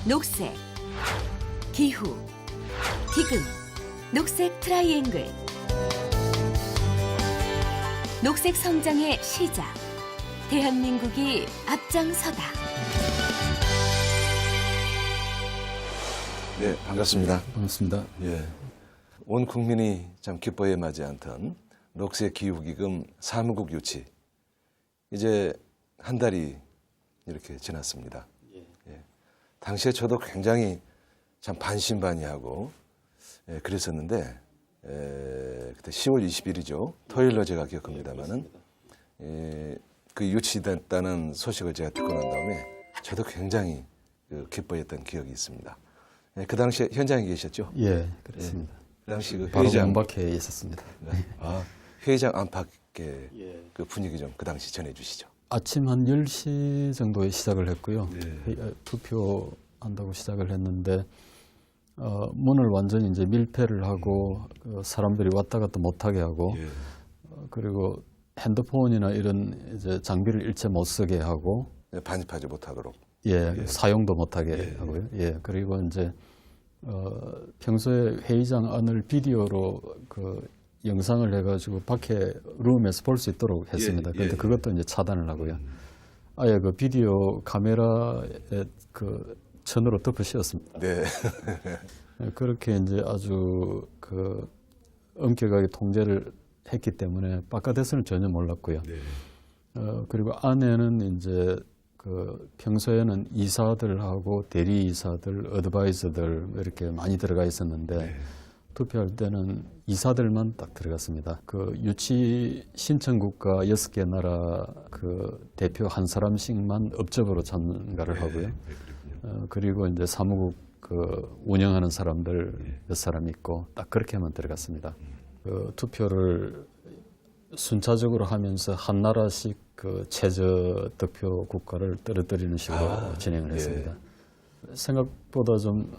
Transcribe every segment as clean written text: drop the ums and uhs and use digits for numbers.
녹색, 기후, 기금, 녹색 트라이앵글. 녹색 성장의 시작. 대한민국이 앞장서다. 네, 반갑습니다. 반갑습니다. 예, 온 국민이 참 기뻐해 맞이 않던 녹색 기후기금 사무국 유치 이제 한 달이 이렇게 지났습니다. 예. 당시에 저도 굉장히 참 반신반의하고 그랬었는데 그때 10월 20일이죠. 토요일로 제가 기억합니다만은 그 유치됐다는 소식을 제가 듣고 난 다음에 저도 굉장히 기뻐했던 기억이 있습니다. 그 당시에 현장에 계셨죠? 예, 그렇습니다. 그 당시 그 바로 회의장 문밖에 있었습니다. 회의장 안팎의 그 분위기 좀 그 당시 전해주시죠. 아침 한 10시 정도에 시작을 했고요. 네. 투표한다고 시작을 했는데 문을 완전히 이제 밀폐를 하고 그 사람들이 왔다 갔다 못하게 하고 예. 그리고 핸드폰이나 이런 이제 장비를 일체 못 쓰게 하고 반입하지 못하도록. 사용도 못하게 하고요. 그리고 이제 평소에 회의장 안을 비디오로 그 영상을 해가지고 밖에 룸에서 볼 수 있도록 했습니다. 그런데 그것도 이제 차단을 하고요. 아예 그 비디오 카메라에 그 천으로 덮어 씌웠습니다. 네. 그렇게 이제 아주 그 엄격하게 통제를 했기 때문에 바깥에서는 전혀 몰랐고요. 네. 그리고 안에는 이제 그 평소에는 이사들하고 대리이사들, 어드바이저들 이렇게 많이 들어가 있었는데 투표할 때는 이사들만 딱 들어갔습니다. 그 유치 신청국가 6개 나라 그 대표 한 사람씩만 업적으로 참가를 하고요. 그리고 이제 사무국 그 운영하는 사람들 몇 사람 있고 딱 그렇게만 들어갔습니다. 그 투표를 순차적으로 하면서 한 나라씩 그 최저 득표 국가를 떨어뜨리는 식으로 진행을 했습니다. 생각보다 좀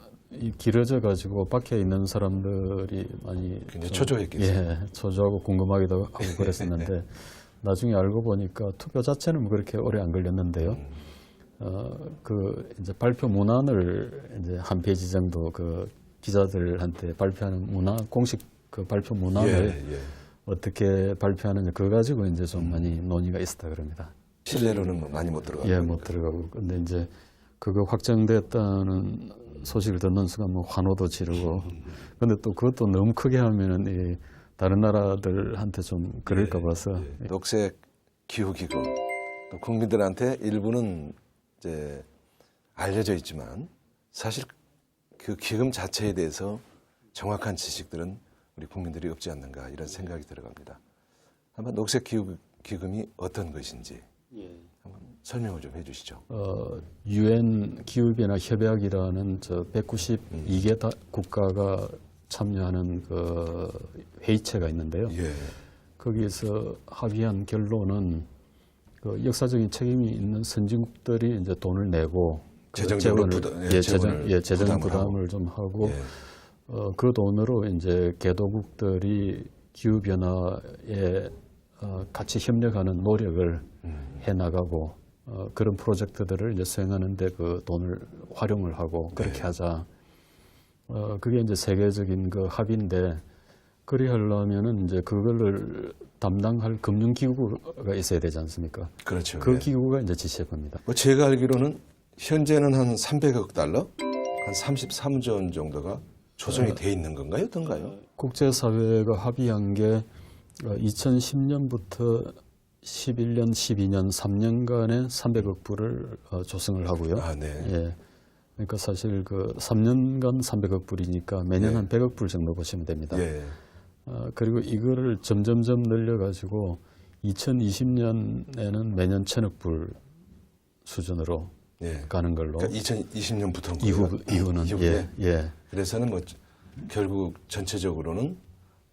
길어져 가지고 밖에 있는 사람들이 많이 굉장히 초조했겠어요. 초조하고 궁금하기도 하고 그랬었는데 나중에 알고 보니까 투표 자체는 뭐 그렇게 오래 안 걸렸는데요. 그 이제 발표 문안을 이제 한 페이지 정도 그 기자들한테 발표하는 문안 공식 그 발표 문안을 어떻게 발표하느냐 그거 가지고 이제 좀 많이 논의가 있었다 그럽니다. 실내로는 뭐 많이 못 들어가고. 못 들어가고. 근데 이제 그거 확정됐다는 소식을 듣는 순간 뭐 환호도 지르고. 근데 또 그것도 너무 크게 하면은 이 다른 나라들한테 좀 그럴까 봐서. 녹색 기후기금 또 국민들한테 일부는 이제 알려져 있지만 사실 그 기금 자체에 대해서 정확한 지식들은 우리 국민들이 없지 않는가 이런 생각이 들어갑니다. 한번 녹색 기금이 어떤 것인지 한번 설명을 좀 해주시죠. UN 기후변화 협약이라는 저 192개 국가가 참여하는 그 회의체가 있는데요. 거기에서 합의한 결론은 그 역사적인 책임이 있는 선진국들이 이제 돈을 내고 재정적으로 재정 부담을 좀 하고 그 돈으로 이제 개도국들이 기후 변화에 같이 협력하는 노력을 해 나가고 그런 프로젝트들을 이제 수행하는데 그 돈을 활용을 하고 그렇게 하자. 그게 이제 세계적인 그 합의인데 그리 하려면은 이제 그거를 담당할 금융기구가 있어야 되지 않습니까? 그렇죠. 그 기구가 이제 지시해 봅니다. 뭐 제가 알기로는 현재는 한 300억 달러, 한 33조 원 정도가 조성이 돼 있는 건가요? 어떤가요? 국제사회가 합의한 게 2010년부터 11년, 12년 3년간에 300억 불을 조성을 하고요. 그러니까 사실 그 3년간 300억 불이니까 매년 한 100억 불 정도 보시면 됩니다. 그리고 이거를 점점점 늘려가지고 2020년에는 매년 1000억 불 수준으로 가는 걸로. 그러니까 2020년부터 이후는 그래서는 뭐 결국 전체적으로는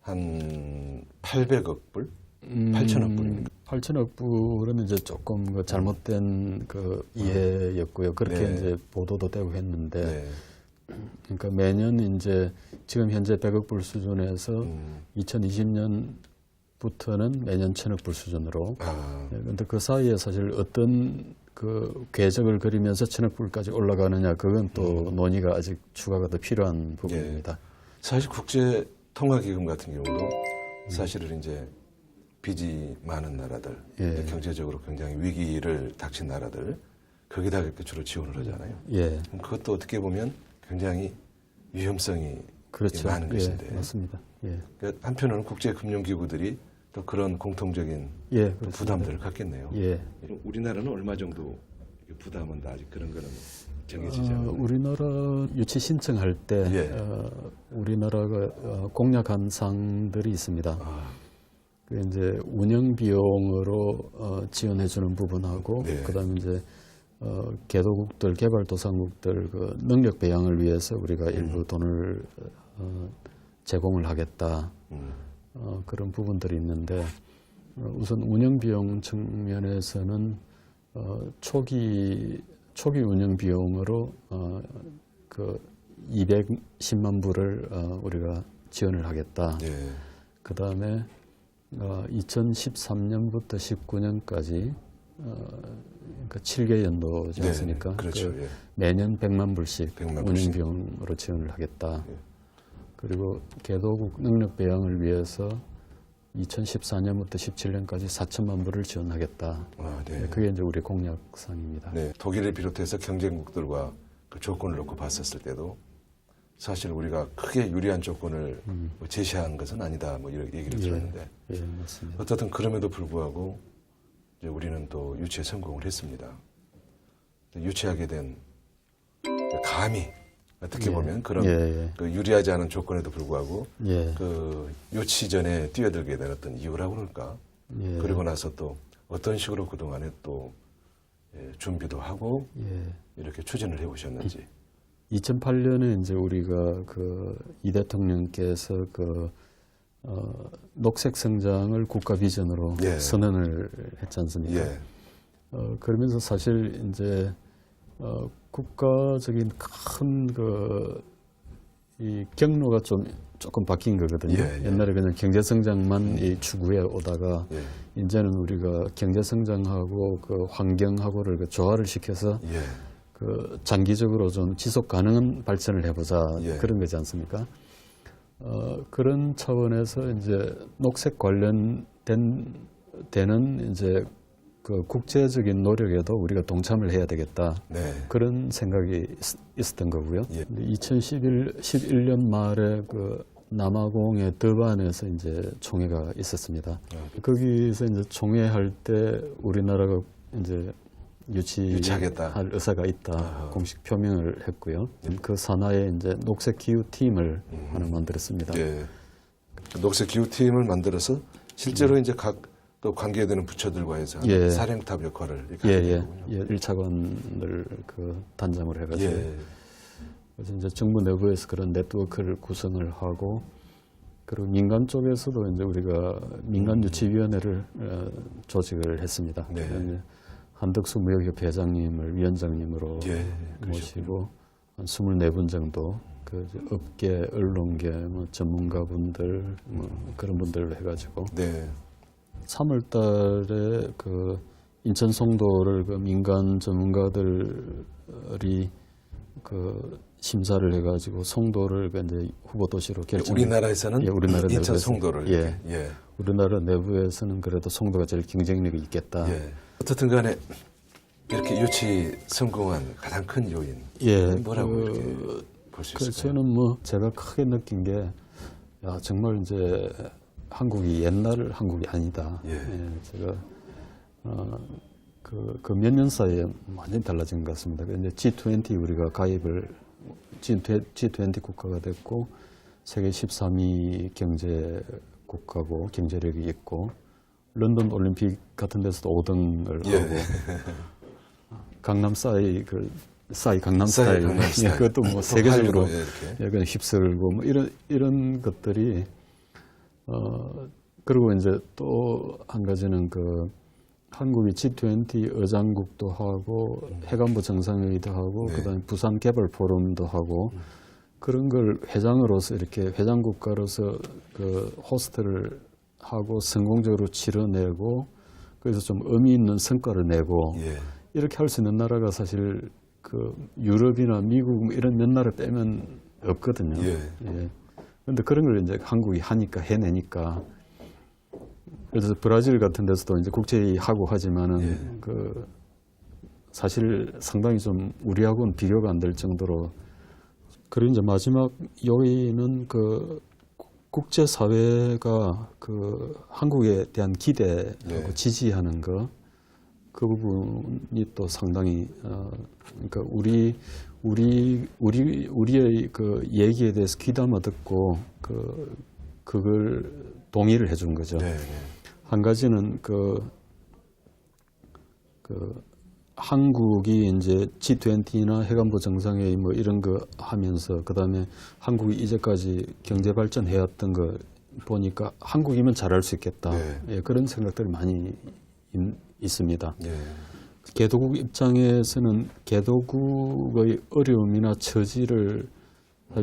한 800억 불, 8천억 불입니다. 8천억 불은 이제 조금 그 잘못된 그 이해였고요. 그렇게 이제 보도도 되고 했는데, 그러니까 매년 이제 지금 현재 100억 불 수준에서 2020년부터는 매년 1000억 불 수준으로. 그런데 그 사이에 사실 어떤 그 그 궤적을 그리면서 천억불까지 올라가느냐 그건 또 논의가 아직 추가가 더 필요한 부분입니다. 사실 국제 통화기금 같은 경우도 사실은 이제 빚이 많은 나라들, 예. 경제적으로 굉장히 위기를 닥친 나라들 거기다 이렇게 주로 지원을 하잖아요. 예, 그럼 그것도 어떻게 보면 굉장히 위험성이 그렇죠. 많은 예, 것인데 맞습니다. 예, 그러니까 한편으로는 국제금융기구들이 또 그런 공통적인 예, 또 그렇습니다. 부담들을 갖겠네요. 예. 우리나라는 얼마 정도 부담은 아직 그런 거는 정해지지 않아요. 우리나라 유치 신청할 때 예. 우리나라가 공약한 사항들이 있습니다. 아, 그 이제 운영 비용으로 지원해주는 부분하고 네. 그다음에 이제 개도국들, 개발도상국들 그 능력 배양을 위해서 우리가 일부 돈을 제공을 하겠다. 그런 부분들이 있는데 우선 운영 비용 측면에서는 초기 운영 비용으로 그 210만 불을 우리가 지원을 하겠다. 예. 그 다음에 2013년부터 19년까지 그러니까 7개 연도지 네, 않습니까? 그렇죠. 그 예. 매년 100만 불씩 100만 불씩. 운영비용으로 지원을 하겠다. 예. 그리고 개도국 능력 배양을 위해서 2014년부터 17년까지 4천만 불을 지원하겠다. 아, 네. 그게 이제 우리 공약사항입니다. 네, 독일을 비롯해서 경쟁국들과 그 조건을 놓고 봤었을 때도 사실 우리가 크게 유리한 조건을 뭐 제시한 것은 아니다. 뭐 이런 얘기를 들었는데 예, 맞습니다. 어떻든 그럼에도 불구하고 이제 우리는 또 유치에 성공을 했습니다. 유치하게 된 감히 어떻게 예. 보면 그런 예, 예. 그 유리하지 않은 조건에도 불구하고 예, 그 유치 전에 뛰어들게 된 어떤 이유라고 그럴까? 예, 그리고 나서 또 어떤 식으로 그동안에 또 준비도 하고 예. 이렇게 추진을 해오셨는지. 2008년에 이제 우리가 그 이 대통령께서 그 녹색 성장을 국가 비전으로 예. 선언을 했지 않습니까? 예. 그러면서 사실 이제 국가적인 큰 이 경로가 조금 바뀐 거거든요. 예, 예. 옛날에 그냥 경제 성장만 이 추구해 오다가 예. 이제는 우리가 경제 성장하고 그 환경하고를 그 조화를 시켜서 예. 그 장기적으로 좀 지속 가능한 발전을 해보자 예. 그런 거지 않습니까? 그런 차원에서 이제 녹색 관련된 되는 이제 그 국제적인 노력에도 우리가 동참을 해야 되겠다. 네. 그런 생각이 있었던 거고요. 예. 2011년 말에 그 남아공의 더반에서 이제 총회가 있었습니다. 거기서 이제 총회할 때 우리나라가 이제 유치하겠다. 할 의사가 있다. 공식 표명을 했고요. 그 산하에 이제 녹색 기후 팀을 하나 만들었습니다. 예. 그 녹색 기후팀을 만들어서 실제로 이제 각 또 관계되는 부처들과 해서 예. 사령탑 역할을 이렇게 예, 하게 예, 되군요. 예, 1차관을 그 단장을 해가지고 예. 그래서 이제 정부 내부에서 그런 네트워크를 구성을 하고 그리고 민간 쪽에서도 이제 우리가 민간 유치위원회를 조직을 했습니다. 네. 이제 한덕수 무역협회 회장님을 위원장님으로 예, 모시고 한 24분 정도 그 이제 업계, 언론계, 뭐 전문가분들 뭐 그런 분들로 해가지고 네. 3월 달에 그 인천 송도를 그 민간 전문가들이 그 심사를 해가지고 송도를 그 이제 후보 도시로 결정. 우리나라에서는 예, 우리나라 인천 내부에서. 송도를 예. 이렇게. 예. 우리나라 내부에서는 그래도 송도가 제일 경쟁력이 있겠다. 예. 어떻든 간에 이렇게 유치 성공한 가장 큰 요인 예, 뭐라고 이렇게 볼 수 그 있을까요? 저는 뭐 제가 크게 느낀 게 야, 정말 이제 한국이 옛날 한국이 아니다. 예. 제가 그 몇 년 사이에 완전히 달라진 것 같습니다. 이제 G20 우리가 가입을 G20 국가가 됐고 세계 13위 경제 국가고 경제력이 있고 런던 올림픽 같은 데서도 5등을 예. 하고 강남 싸이 강남 스타일 강남 스타일. 그것도 뭐 세계적으로 예, 이렇게. 약간 휩쓸고 뭐 이런 것들이 그리고 이제 또 한 가지는 그 한국이 G20 의장국도 하고 해관부 정상회의도 하고 네. 그다음에 부산 개발 포럼도 하고 그런 걸 회장으로서 이렇게 회장 국가로서 그 호스트를 하고 성공적으로 치러내고 그래서 좀 의미 있는 성과를 내고 예. 이렇게 할 수 있는 나라가 사실 그 유럽이나 미국 이런 몇 나라 빼면 없거든요. 예. 예. 근데 그런 걸 이제 한국이 하니까 해내니까. 그래서 브라질 같은 데서도 이제 국제하고 하지만은 예. 그 사실 상당히 좀 우리하고는 비교가 안 될 정도로. 그리고 이제 마지막 여기는 그 국제 사회가 그 한국에 대한 기대하고 네. 지지하는 거. 그 부분이 또 상당히 그러니까 우리의 그 얘기에 대해서 귀담아 듣고 그걸 동의를 해준 거죠. 네. 한 가지는 그 한국이 이제 G20나 해관보 정상회의 뭐 이런 거 하면서 그다음에 한국이 이제까지 경제 발전해왔던 거 보니까 한국이면 잘할 수 있겠다. 네. 예, 그런 생각들이 많이 있습니다. 예. 개도국 입장에서는 개도국의 어려움이나 처지를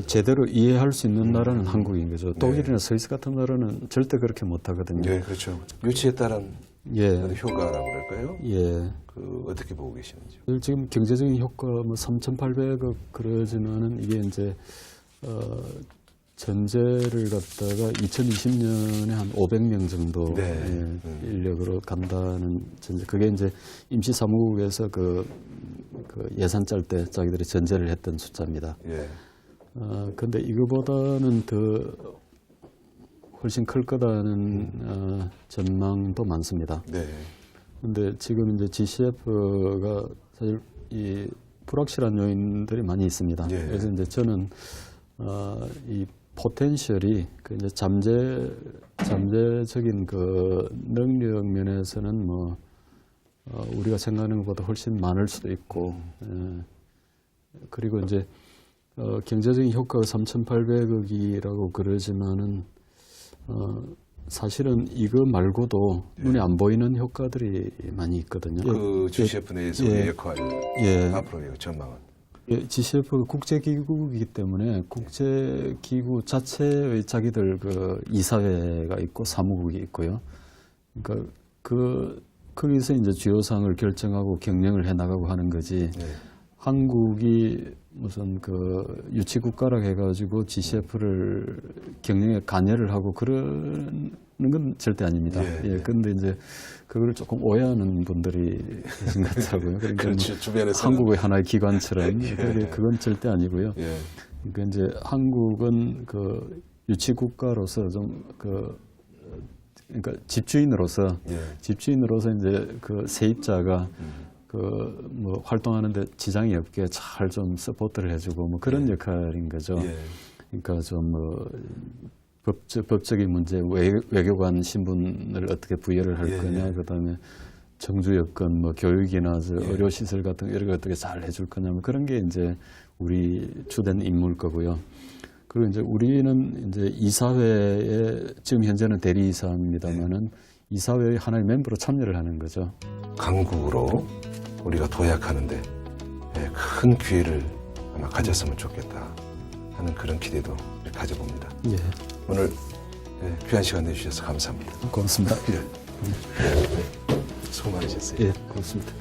제대로 이해할 수 있는 나라는 한국인 거죠. 독일이나 스위스 같은 나라는 절대 그렇게 못하거든요. 네, 그렇죠. 유치에 따른 예, 효과라고 그럴까요? 예. 그 어떻게 보고 계시는지요? 지금 경제적인 효과 뭐 3,800억 그러지만은 이게 이제 전제를 갖다가 2020년에 한 500명 정도 네. 예, 인력으로 간다는 전제. 그게 이제 임시사무국에서 그 예산 짤 때 자기들이 전제를 했던 숫자입니다. 예. 근데 이거보다는 더 훨씬 클 거다는 전망도 많습니다. 네. 근데 지금 이제 GCF가 사실 이 불확실한 요인들이 많이 있습니다. 예. 그래서 이제 저는 이 포텐셜이 그 이제 잠재적인 그 능력 면에서는 뭐 우리가 생각하는 것보다 훨씬 많을 수도 있고 그리고 이제 경제적인 효과가 3,800억이라고 그러지만은 사실은 이거 말고도 눈에 안 보이는 효과들이 많이 있거든요. 그 GCF 내에서의 역할, 예. 앞으로의 전망은? 예, GCF 국제기구이기 때문에 국제기구 자체의 자기들 그 이사회가 있고 사무국이 있고요. 그러니까 거기서 이제 주요 사항을 결정하고 경영을 해 나가고 하는 거지. 네. 한국이 무슨 그 유치국가라 해가지고 GCF를 경영에 관여를 하고 그러는 건 절대 아닙니다. 예, 예, 근데 이제 그걸 조금 오해하는 분들이 계신 것 같더라고요. 그러니까 그렇죠. 뭐 주변에서는. 한국의 하나의 기관처럼. 예. 그건 절대 아니고요. 예. 그러니까 이제 한국은 그 유치국가로서 좀 그러니까 집주인으로서 이제 그 세입자가 뭐 활동하는데 지장이 없게 잘 좀 서포트를 해주고 뭐 그런 역할인 거죠. 예. 그러니까 좀 뭐 법적인 문제, 외교관 신분을 어떻게 부여를 할 거냐, 그다음에 정주 여건, 뭐 교육이나 의료 시설 같은 거 이런 거 어떻게 잘 해줄 거냐, 뭐 그런 게 이제 우리 주된 임무일 거고요. 그리고 이제 우리는 이제 이사회에 지금 현재는 대리이사입니다만은 이사회의 하나의 멤버로 참여를 하는 거죠. 강국으로 우리가 도약하는데 큰 기회를 아마 가졌으면 좋겠다 하는 그런 기대도 가져봅니다. 예, 오늘 귀한 시간 내주셔서 감사합니다. 고맙습니다. 수고 많으셨어요. 예, 고맙습니다.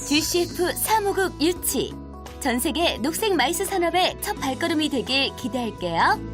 GCF 사무국 유치. 전 세계 녹색 마이스 산업의 첫 발걸음이 되길 기대할게요.